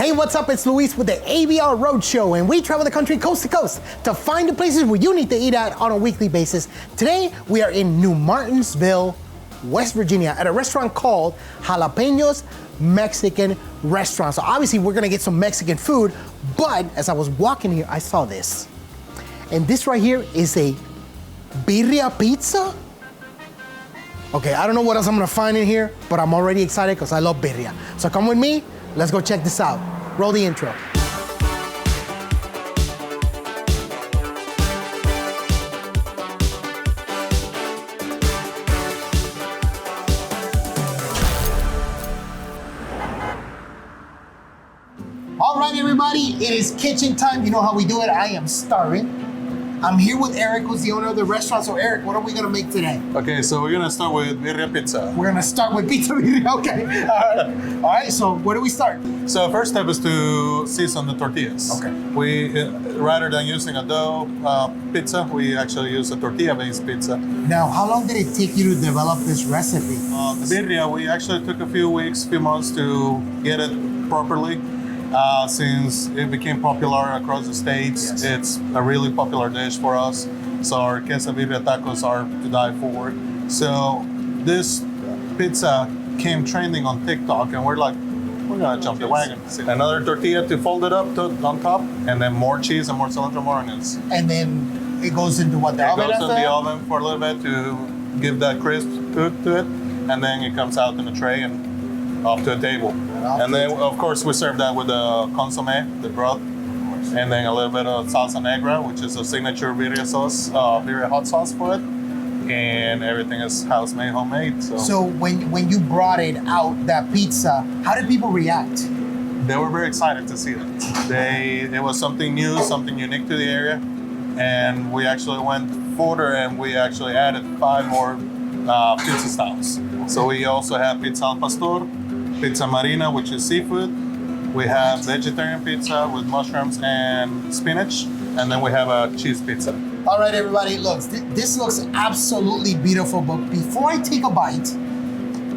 Hey, what's up? It's Luis with the ABR Roadshow, and we travel the country coast to coast to find the places where you need to eat at on a weekly basis. Today, we are in New Martinsville, West Virginia, at a restaurant called Jalapeños Mexican Restaurant. So obviously, we're gonna get some Mexican food, but as I was walking here, I saw this. And this right here is a birria pizza. Okay, I don't know what else I'm gonna find in here, but I'm already excited because I love birria. So come with me, let's go check this out. Roll the intro. All right, everybody, it is kitchen time. You know how we do it. I am starving. I'm here with Eric, who's the owner of the restaurant. So Eric, what are we gonna make today? Okay, so we're gonna start with birria pizza. We're gonna start with pizza birria, okay. All right, so where do we start? So first step is to season the tortillas. Okay. We, rather than using a dough pizza, we actually use a tortilla-based pizza. Now, how long did it take you to develop this recipe? The birria, we actually took a few months to get it properly. Since it became popular across the states, Yes. It's a really popular dish for us. So our queso birria tacos are to die for. So this pizza came trending on TikTok, and we're like, we're gonna jump the wagon. Another tortilla to fold it up on top, and then more cheese and more cilantro, more onions. And then it goes into what, the It oven goes after in the that? oven for a little bit to give that crisp to it, and then it comes out in a tray and off to a table. And then, of course, we serve that with the consomme, the broth, and then a little bit of salsa negra, which is a signature birria sauce, birria hot sauce for it. And everything is house-made, homemade. So when you brought it out, that pizza, how did people react? They were very excited to see it. It was something new, something unique to the area. And we actually went further and we actually added 5 more pizza styles. So we also have pizza al pastor, pizza marina, which is seafood. We have vegetarian pizza with mushrooms and spinach. And then we have a cheese pizza. All right, everybody, look, this looks absolutely beautiful, but before I take a bite,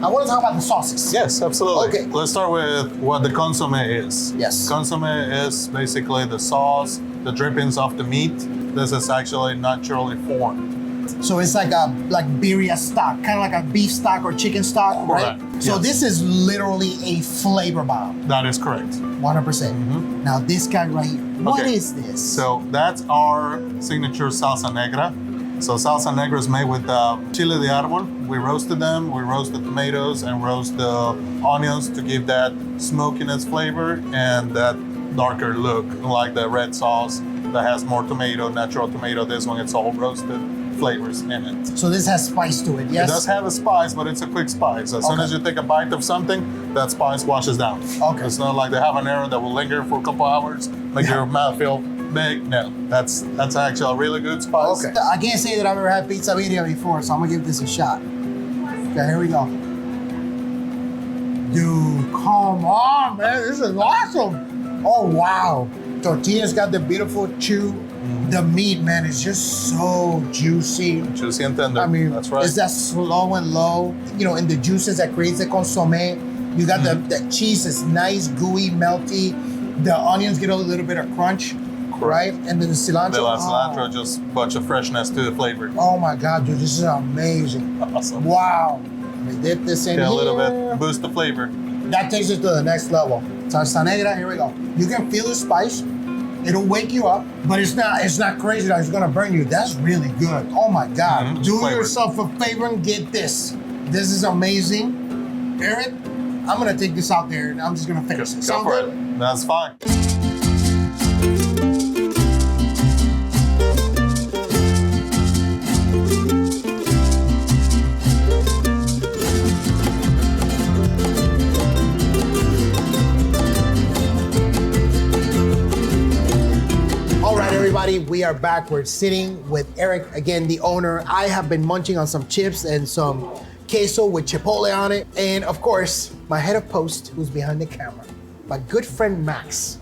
I want to talk about the sauces. Yes, absolutely. Okay. Let's start with what the consomme is. Yes. Consomme is basically the sauce, the drippings of the meat. This is actually naturally formed. So it's like birria stock, kind of like a beef stock or chicken stock, right? Correct. So Yes. this is literally a flavor bomb, That is correct. 100%. Now this guy right here, what Okay. is this? So that's our signature salsa negra. So salsa negra is made with chile de árbol. We roasted them, we roast the tomatoes and roast the onions to give that smokiness flavor and that darker look, like the red sauce that has more tomato, natural tomato. This one, it's all roasted flavors in it. So this has spice to it, yes? It does have a spice, but it's a quick spice. As soon as you take a bite of something, that spice washes down. Okay. It's not like the habanero that will linger for a couple hours, make your mouth feel big. No, that's actually a really good spice. Okay. I can't say that I've ever had pizza birria before, so I'm gonna give this a shot. Okay, here we go. Dude, come on, man. This is awesome. Oh, wow. Tortilla's got the beautiful chew. The meat, man, is just so juicy. Juicy and tender. I mean, that's right. it's that slow and low, you know, and the juices that creates the consomme. You got the cheese is nice, gooey, melty. The onions get a little bit of crunch, right? And then the cilantro. The cilantro, just a bunch of freshness to the flavor. Oh my God, dude, this is amazing. Awesome. Wow. Let me dip this in Get here. a little bit, boost the flavor. That takes it to the next level. Salsa negra, here we go. You can feel the spice. It'll wake you up, but it's not crazy that it's gonna burn you. That's really good. Oh my God. Do Flavored. yourself a favor and get this. This is amazing. Eric, I'm gonna take this out there and I'm just gonna finish it. Go Sound for good? it. That's fine. All right, everybody, we are back. We're sitting with Eric, again, the owner. I have been munching on some chips and some queso with chipotle on it. And of course, my head of post, who's behind the camera, my good friend Max,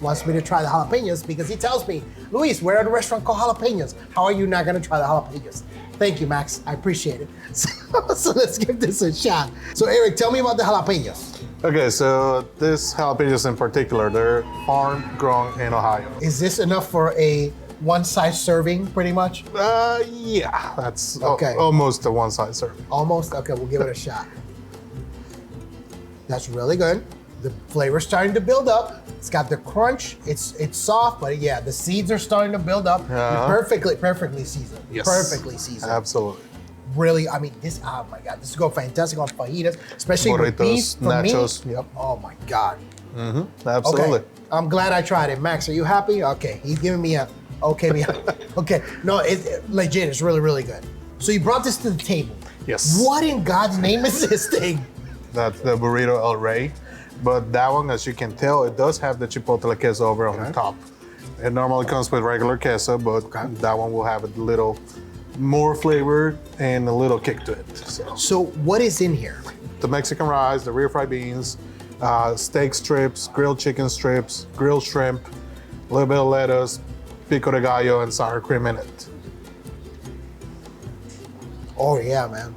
wants me to try the jalapenos because he tells me, Luis, we're at a restaurant called Jalapeños. How are you not gonna try the jalapenos? Thank you, Max. I appreciate it. So let's give this a shot. So Eric, tell me about the jalapenos. Okay, so this jalapenos in particular, they're farm grown in Ohio. Is this enough for a one-size serving, pretty much? Yeah, that's Okay. Almost a one-size serving. Almost? Okay, we'll give it a shot. That's really good. The flavor's starting to build up. It's got the crunch. It's soft, but yeah, the seeds are starting to build up. Perfectly seasoned. Yes. Perfectly seasoned. Absolutely. Really, I mean, this, oh my God, this is going fantastic on fajitas, especially Burritos, with beef. For nachos, me, yep. Oh my God. Absolutely. Okay, I'm glad I tried it. Max, are you happy? Okay, he's giving me a, okay, okay. No, it's legit, it's really, really good. So you brought this to the table. Yes. What in God's name is this thing? That's the burrito El Rey. But that one, as you can tell, it does have the chipotle queso over on the top. It normally comes with regular queso, but that one will have a little more flavor and a little kick to it. So what is in here? The Mexican rice, the refried beans, steak strips, grilled chicken strips, grilled shrimp, a little bit of lettuce, pico de gallo, and sour cream in it. Oh yeah, man.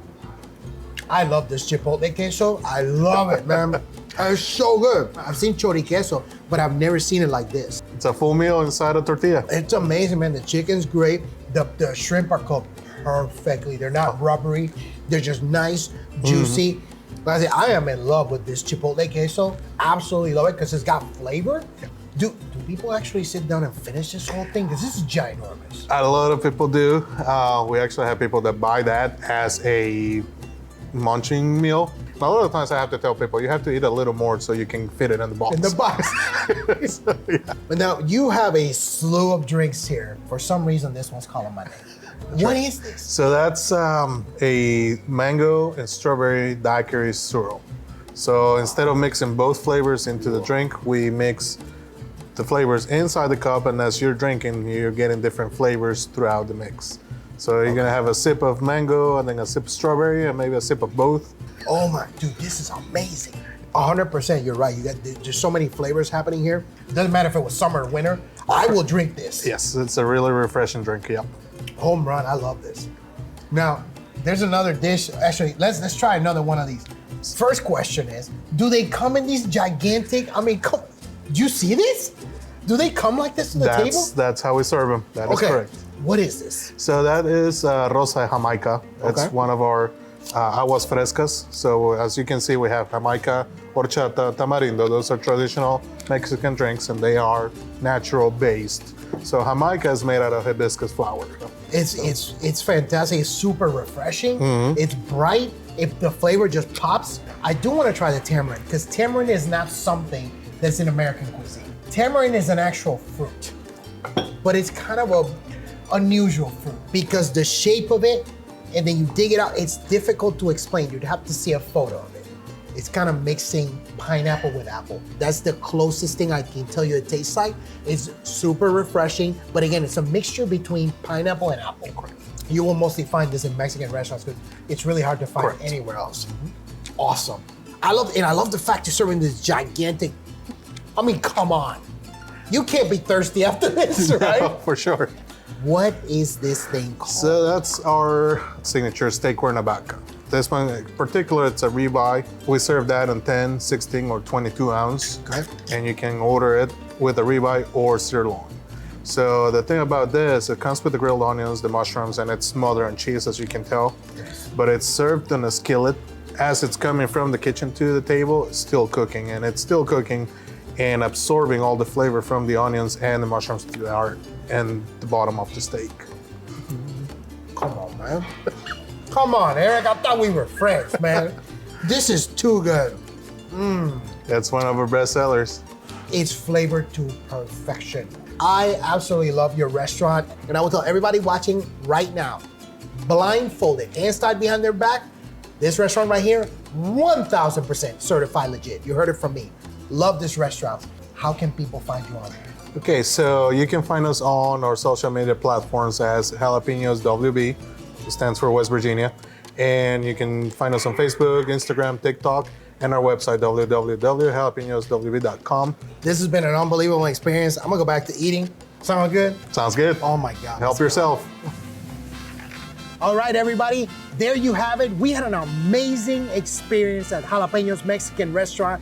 I love this chipotle queso. I love it, man. It's so good. I've seen chori queso, but I've never seen it like this. It's a full meal inside a tortilla. It's amazing, man. The chicken's great. The shrimp are cooked perfectly. They're not rubbery. They're just nice, juicy. Like I said, I am in love with this chipotle queso. Absolutely love it because it's got flavor. Do people actually sit down and finish this whole thing? Because this is ginormous. A lot of people do. We actually have people that buy that as a munching meal. A lot of times I have to tell people, you have to eat a little more so you can fit it in the box. In the box. So, yeah. But now you have a slew of drinks here. For some reason, this one's calling my name. What is this? So that's a mango and strawberry daiquiri swirl. So instead of mixing both flavors into the drink, we mix the flavors inside the cup, and as you're drinking, you're getting different flavors throughout the mix. So you're gonna have a sip of mango, and then a sip of strawberry, and maybe a sip of both. Oh my, dude, this is amazing. 100%, you're right. There's so many flavors happening here. It doesn't matter if it was summer or winter. I will drink this. Yes, it's a really refreshing drink, yep. Home run, I love this. Now, there's another dish. Actually, let's try another one of these. First question is, do they come in these gigantic, I mean, do you see this? Do they come like this to the table? That's how we serve them, that is correct. What is this? So that is rosa jamaica. It's one of our aguas frescas. So as you can see, we have jamaica, horchata, tamarindo. Those are traditional Mexican drinks, and they are natural based. So jamaica is made out of hibiscus flower. It's fantastic. It's super refreshing. It's bright. If the flavor just pops, I do want to try the tamarind because tamarind is not something that's in American cuisine. Tamarind is an actual fruit, but it's kind of a unusual fruit because the shape of it, and then you dig it out, it's difficult to explain. You'd have to see a photo of it. It's kind of mixing pineapple with apple. That's the closest thing I can tell you it tastes like. It's super refreshing, but again, it's a mixture between pineapple and apple. You will mostly find this in Mexican restaurants because it's really hard to find anywhere else. Awesome. I love the fact you're serving this gigantic, I mean, come on. You can't be thirsty after this, right? No, for sure. What is this thing called? So that's our signature steak cuernavaca. This one in particular, it's a ribeye. We serve that in 10, 16, or 22 ounce. Okay. And you can order it with a ribeye or sirloin. So the thing about this, it comes with the grilled onions, the mushrooms, and it's smothered in cheese, as you can tell. Yes. But it's served in a skillet. As it's coming from the kitchen to the table, it's still cooking, and it's still cooking and absorbing all the flavor from the onions and the mushrooms that are in the bottom of the steak. Come on, man. Come on, Eric. I thought we were friends, man. This is too good. That's one of our best sellers. It's flavored to perfection. I absolutely love your restaurant, and I will tell everybody watching right now, blindfolded, hands tied behind their back, this restaurant right here, 1,000% certified legit. You heard it from me. Love this restaurant. How can people find you on there? Okay, so you can find us on our social media platforms as Jalapeños WB, it stands for West Virginia. And you can find us on Facebook, Instagram, TikTok, and our website, www.jalapenoswb.com. This has been an unbelievable experience. I'm gonna go back to eating. Sound good? Sounds good. Oh my God. Help yourself. All right, everybody, there you have it. We had an amazing experience at Jalapeños Mexican Restaurant.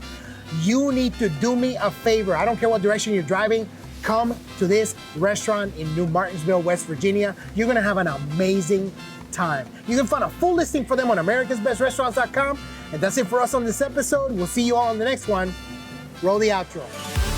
You need to do me a favor. I don't care what direction you're driving. Come to this restaurant in New Martinsville, West Virginia. You're gonna have an amazing time. You can find a full listing for them on americasbestrestaurants.com. And that's it for us on this episode. We'll see you all on the next one. Roll the outro.